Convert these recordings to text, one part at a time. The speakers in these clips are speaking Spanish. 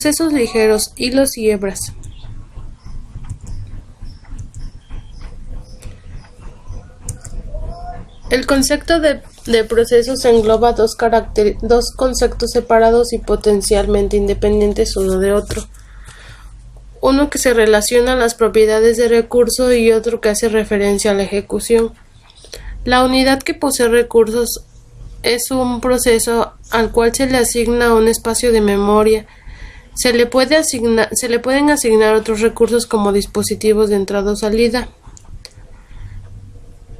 Procesos ligeros, hilos y hebras. El concepto de procesos engloba dos conceptos separados y potencialmente independientes uno de otro. Uno que se relaciona a las propiedades de recurso y otro que hace referencia a la ejecución. La unidad que posee recursos es un proceso al cual se le asigna un espacio de memoria. Se le pueden asignar otros recursos como dispositivos de entrada o salida.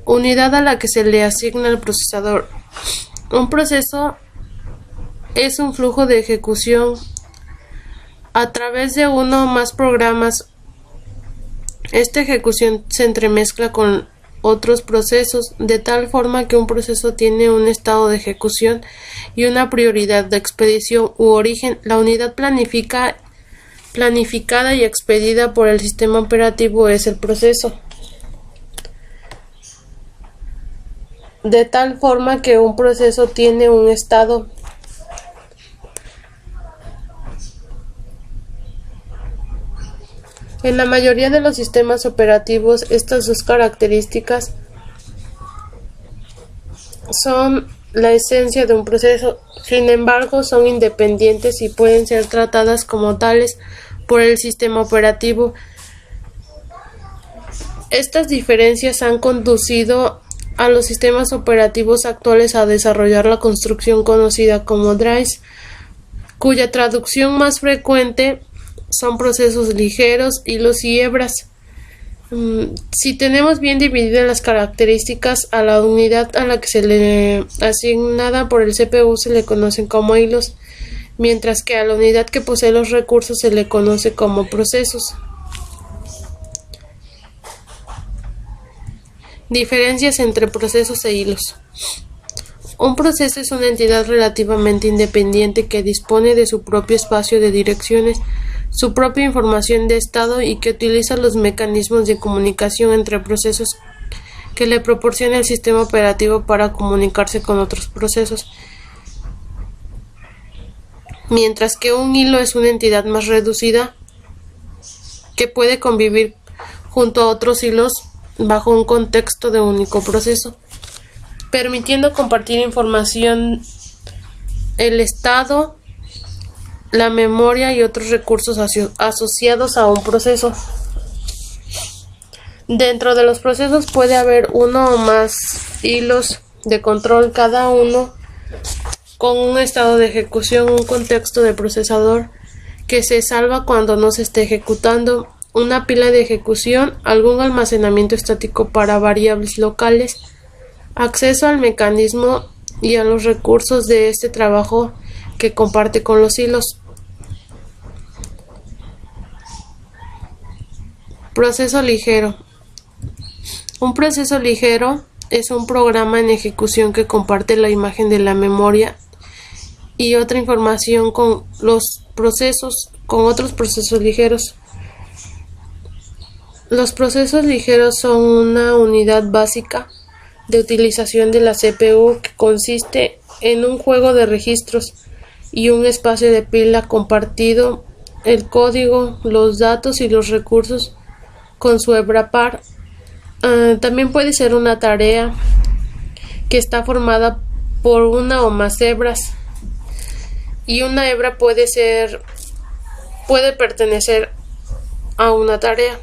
Unidad a la que se le asigna el procesador. Un proceso es un flujo de ejecución a través de uno o más programas. Esta ejecución se entremezcla con otros procesos, de tal forma que un proceso tiene un estado de ejecución y una prioridad de expedición u origen. La unidad planificada y expedida por el sistema operativo es el proceso, de tal forma que un proceso tiene un estado En la mayoría de los sistemas operativos, estas dos características son la esencia de un proceso. Sin embargo, son independientes y pueden ser tratadas como tales por el sistema operativo. Estas diferencias han conducido a los sistemas operativos actuales a desarrollar la construcción conocida como drives, cuya traducción más frecuente son procesos ligeros, hilos y hebras. Si tenemos bien divididas las características, a la unidad a la que se le asignada por el CPU se le conocen como hilos, mientras que a la unidad que posee los recursos se le conoce como procesos. Diferencias entre procesos e hilos. Un proceso es una entidad relativamente independiente que dispone de su propio espacio de direcciones, su propia información de estado y que utiliza los mecanismos de comunicación entre procesos que le proporciona el sistema operativo para comunicarse con otros procesos. Mientras que un hilo es una entidad más reducida que puede convivir junto a otros hilos bajo un contexto de único proceso, permitiendo compartir información, el estado, la memoria y otros recursos asociados a un proceso. Dentro de los procesos puede haber uno o más hilos de control, cada uno con un estado de ejecución, un contexto de procesador que se salva cuando no se esté ejecutando, una pila de ejecución, algún almacenamiento estático para variables locales, acceso al mecanismo y a los recursos de este trabajo que comparte con los hilos. Proceso ligero. Un proceso ligero es un programa en ejecución que comparte la imagen de la memoria y otra información con otros procesos ligeros. Los procesos ligeros son una unidad básica de utilización de la CPU que consiste en un juego de registros y un espacio de pila compartido, el código, los datos y los recursos con su hebra par. También puede ser una tarea que está formada por una o más hebras, y una hebra puede pertenecer a una tarea.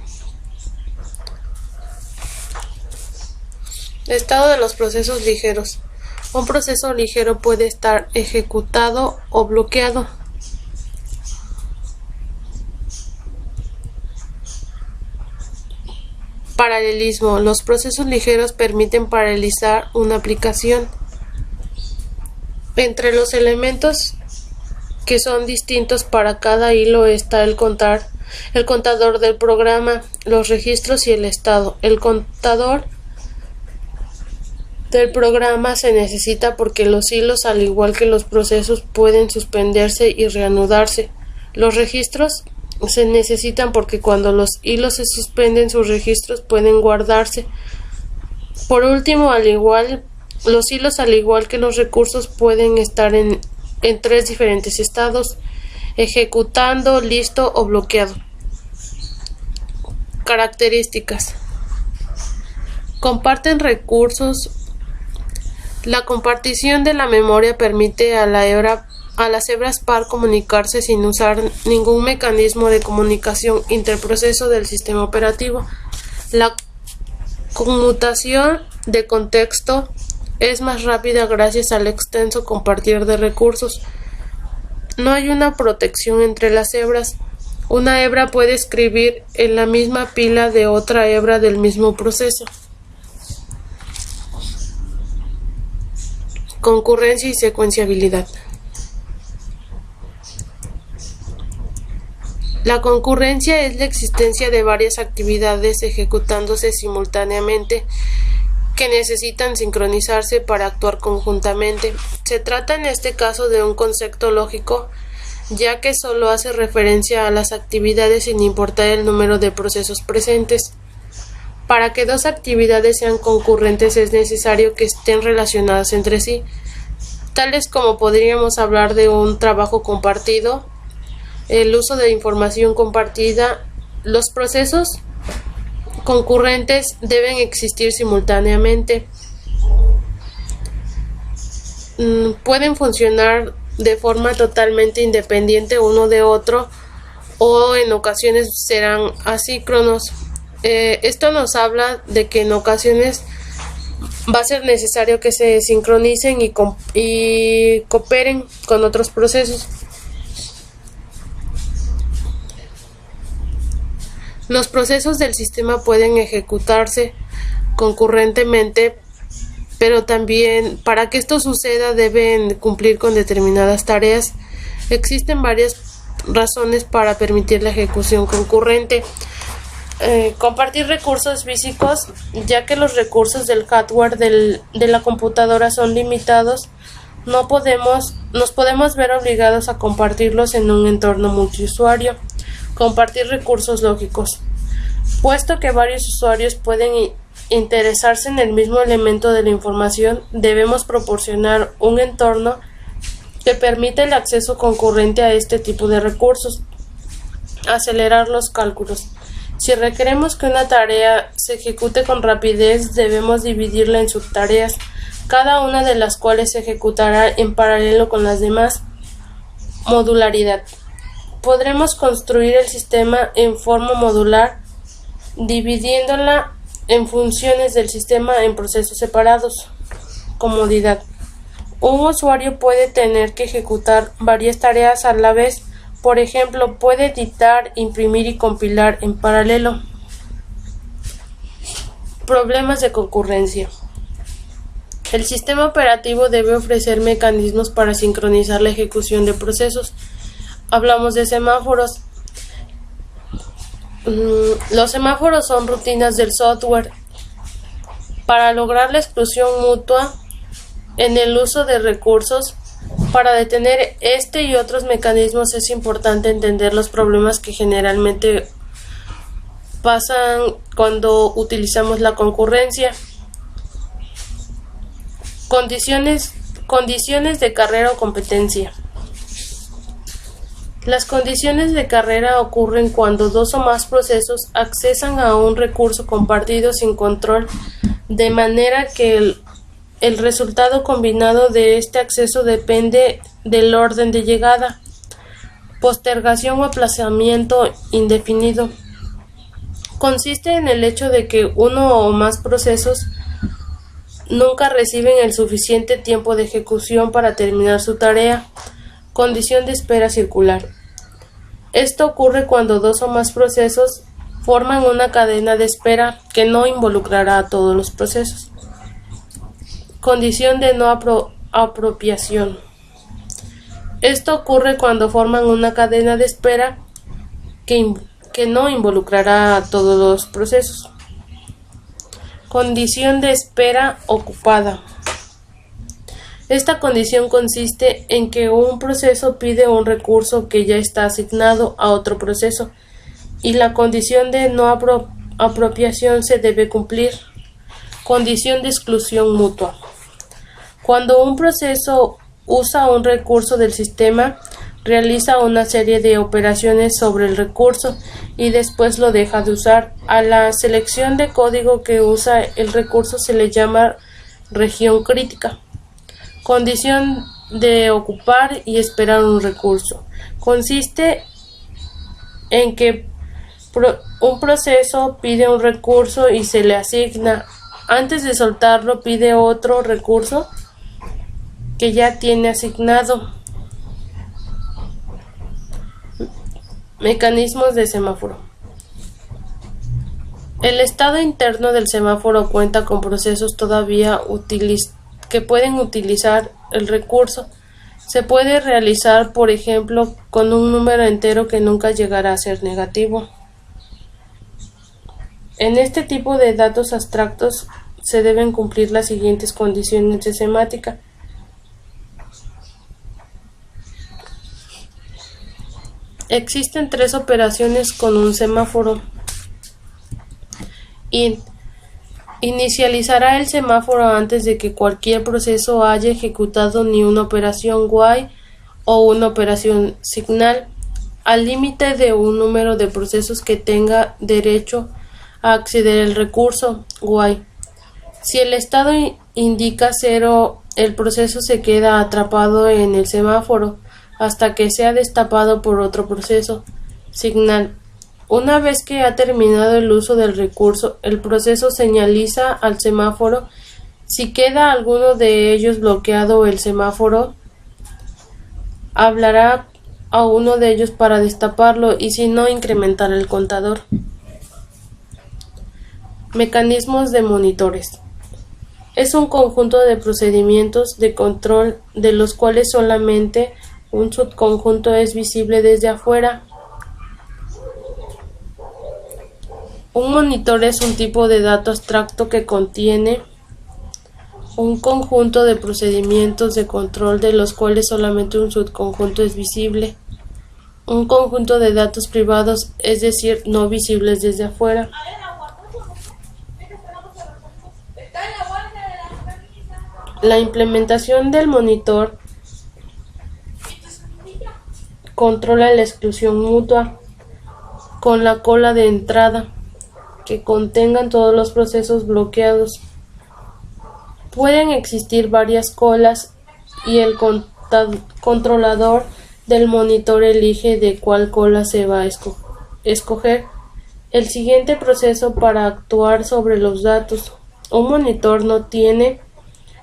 Estado de los procesos ligeros. Un proceso ligero puede estar ejecutado o bloqueado. Paralelismo. Los procesos ligeros permiten paralelizar una aplicación. Entre los elementos que son distintos para cada hilo está el contador del programa, los registros y el estado. El contador del programa se necesita porque los hilos, al igual que los procesos, pueden suspenderse y reanudarse. Los registros se necesitan porque cuando los hilos se suspenden, sus registros pueden guardarse. Por último, los hilos, al igual que los recursos, pueden estar en tres diferentes estados: ejecutando, listo o bloqueado. Características. Comparten recursos. La compartición de la memoria permite a las hebras par comunicarse sin usar ningún mecanismo de comunicación interproceso del sistema operativo. La conmutación de contexto es más rápida gracias al extenso compartir de recursos. No hay una protección entre las hebras. Una hebra puede escribir en la misma pila de otra hebra del mismo proceso. Concurrencia y secuenciabilidad. La concurrencia es la existencia de varias actividades ejecutándose simultáneamente que necesitan sincronizarse para actuar conjuntamente. Se trata en este caso de un concepto lógico, ya que solo hace referencia a las actividades sin importar el número de procesos presentes. Para que dos actividades sean concurrentes es necesario que estén relacionadas entre sí, tales como podríamos hablar de un trabajo compartido, el uso de información compartida. Los procesos concurrentes deben existir simultáneamente. Pueden funcionar de forma totalmente independiente uno de otro o en ocasiones serán asíncronos. Esto nos habla de que en ocasiones va a ser necesario que se sincronicen y cooperen con otros procesos. Los procesos del sistema pueden ejecutarse concurrentemente, pero también para que esto suceda deben cumplir con determinadas tareas. Existen varias razones para permitir la ejecución concurrente. Compartir recursos físicos, ya que los recursos del hardware de la computadora son limitados, nos podemos ver obligados a compartirlos en un entorno multiusuario. Compartir recursos lógicos. Puesto que varios usuarios pueden interesarse en el mismo elemento de la información, debemos proporcionar un entorno que permita el acceso concurrente a este tipo de recursos. Acelerar los cálculos. Si requeremos que una tarea se ejecute con rapidez, debemos dividirla en subtareas, cada una de las cuales se ejecutará en paralelo con las demás. Modularidad. Podremos construir el sistema en forma modular, dividiéndola en funciones del sistema en procesos separados. Comodidad. Un usuario puede tener que ejecutar varias tareas a la vez. Por ejemplo, puede editar, imprimir y compilar en paralelo. Problemas de concurrencia. El sistema operativo debe ofrecer mecanismos para sincronizar la ejecución de procesos. Hablamos de semáforos. Los semáforos son rutinas del software. Para lograr la exclusión mutua en el uso de recursos, para detener este y otros mecanismos es importante entender los problemas que generalmente pasan cuando utilizamos la concurrencia. Condiciones de carrera o competencia. Las condiciones de carrera ocurren cuando dos o más procesos accesan a un recurso compartido sin control, de manera que el resultado combinado de este acceso depende del orden de llegada, postergación o aplazamiento indefinido. Consiste en el hecho de que uno o más procesos nunca reciben el suficiente tiempo de ejecución para terminar su tarea. Condición de espera circular. Esto ocurre cuando dos o más procesos forman una cadena de espera que no involucrará a todos los procesos. Condición de no apropiación. Esto ocurre cuando forman una cadena de espera que no involucrará a todos los procesos. Condición de espera ocupada. Esta condición consiste en que un proceso pide un recurso que ya está asignado a otro proceso y la condición de no apropiación se debe cumplir. Condición de exclusión mutua. Cuando un proceso usa un recurso del sistema, realiza una serie de operaciones sobre el recurso y después lo deja de usar. A la selección de código que usa el recurso se le llama región crítica. Condición de ocupar y esperar un recurso. Consiste en que un proceso pide un recurso y se le asigna. Antes de soltarlo pide otro recurso que ya tiene asignado. Mecanismos de semáforo. El estado interno del semáforo cuenta con procesos todavía que pueden utilizar el recurso. Se puede realizar, por ejemplo, con un número entero que nunca llegará a ser negativo. En este tipo de datos abstractos se deben cumplir las siguientes condiciones de semántica. Existen 3 operaciones con un semáforo. Inicializará el semáforo antes de que cualquier proceso haya ejecutado ni una operación while o una operación signal, al límite de un número de procesos que tenga derecho a acceder al recurso while. Si el estado indica 0, el proceso se queda atrapado en el semáforo hasta que sea destapado por otro proceso signal. Una vez que ha terminado el uso del recurso, el proceso señaliza al semáforo. Si queda alguno de ellos bloqueado, el semáforo hablará a uno de ellos para destaparlo y si no, incrementará el contador. Mecanismos de monitores. Es un conjunto de procedimientos de control de los cuales solamente un subconjunto es visible desde afuera. Un monitor es un tipo de dato abstracto que contiene un conjunto de procedimientos de control de los cuales solamente un subconjunto es visible. Un conjunto de datos privados, es decir, no visibles desde afuera. La implementación del monitor controla la exclusión mutua con la cola de entrada que contengan todos los procesos bloqueados. Pueden existir varias colas y el controlador del monitor elige de cuál cola se va a escoger el siguiente proceso para actuar sobre los datos. Un monitor no tiene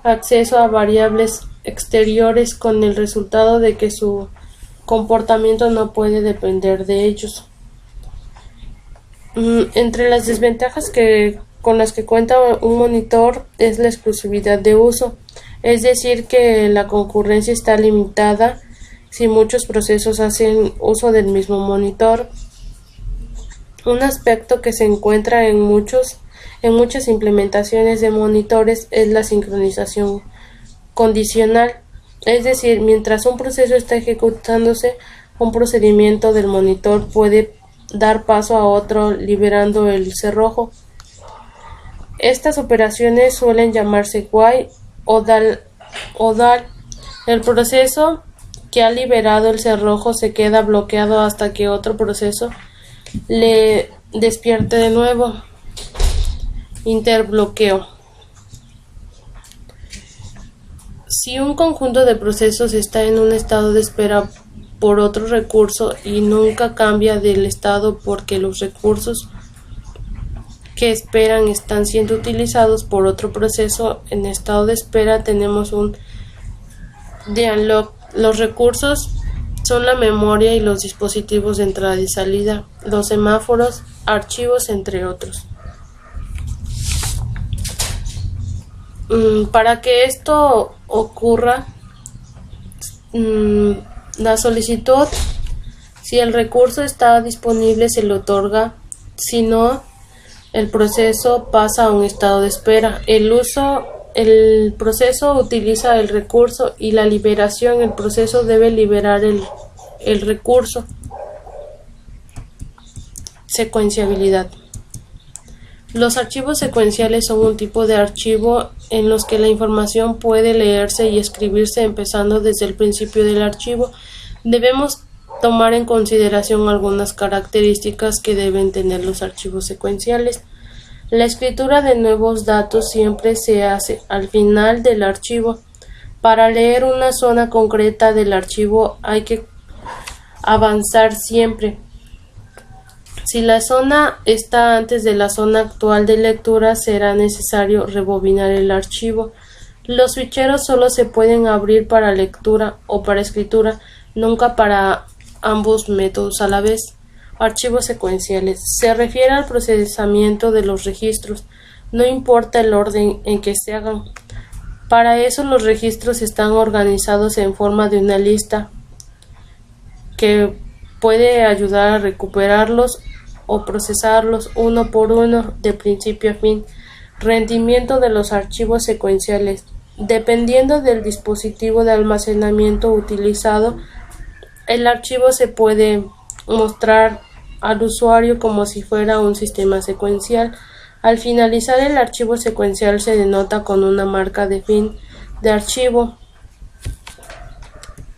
acceso a variables exteriores con el resultado de que su comportamiento no puede depender de ellos. Entre las desventajas con las que cuenta un monitor es la exclusividad de uso, es decir, que la concurrencia está limitada si muchos procesos hacen uso del mismo monitor. Un aspecto que se encuentra en muchas implementaciones de monitores es la sincronización condicional, es decir, mientras un proceso está ejecutándose, un procedimiento del monitor puede dar paso a otro liberando el cerrojo. Estas operaciones suelen llamarse while o DAL. El proceso que ha liberado el cerrojo se queda bloqueado hasta que otro proceso le despierte de nuevo. Interbloqueo. Si un conjunto de procesos está en un estado de espera por otro recurso y nunca cambia del estado porque los recursos que esperan están siendo utilizados por otro proceso en estado de espera, tenemos un unlock. Los recursos son la memoria y los dispositivos de entrada y salida, los semáforos, archivos, entre otros. Para que esto ocurra, la solicitud, si el recurso está disponible, se le otorga, si no, el proceso pasa a un estado de espera. El proceso utiliza el recurso y la liberación, el proceso debe liberar el recurso. Secuenciabilidad. Los archivos secuenciales son un tipo de archivo en los que la información puede leerse y escribirse empezando desde el principio del archivo, Debemos tomar en consideración algunas características que deben tener los archivos secuenciales. La escritura de nuevos datos siempre se hace al final del archivo. Para leer una zona concreta del archivo hay que avanzar siempre. Si la zona está antes de la zona actual de lectura, será necesario rebobinar el archivo. Los ficheros solo se pueden abrir para lectura o para escritura, nunca para ambos métodos a la vez. Archivos secuenciales. Se refiere al procesamiento de los registros, no importa el orden en que se hagan. Para eso los registros están organizados en forma de una lista que puede ayudar a recuperarlos o procesarlos uno por uno de principio a fin. Rendimiento de los archivos secuenciales. Dependiendo del dispositivo de almacenamiento utilizado, el archivo se puede mostrar al usuario como si fuera un sistema secuencial. Al finalizar el archivo secuencial se denota con una marca de fin de archivo.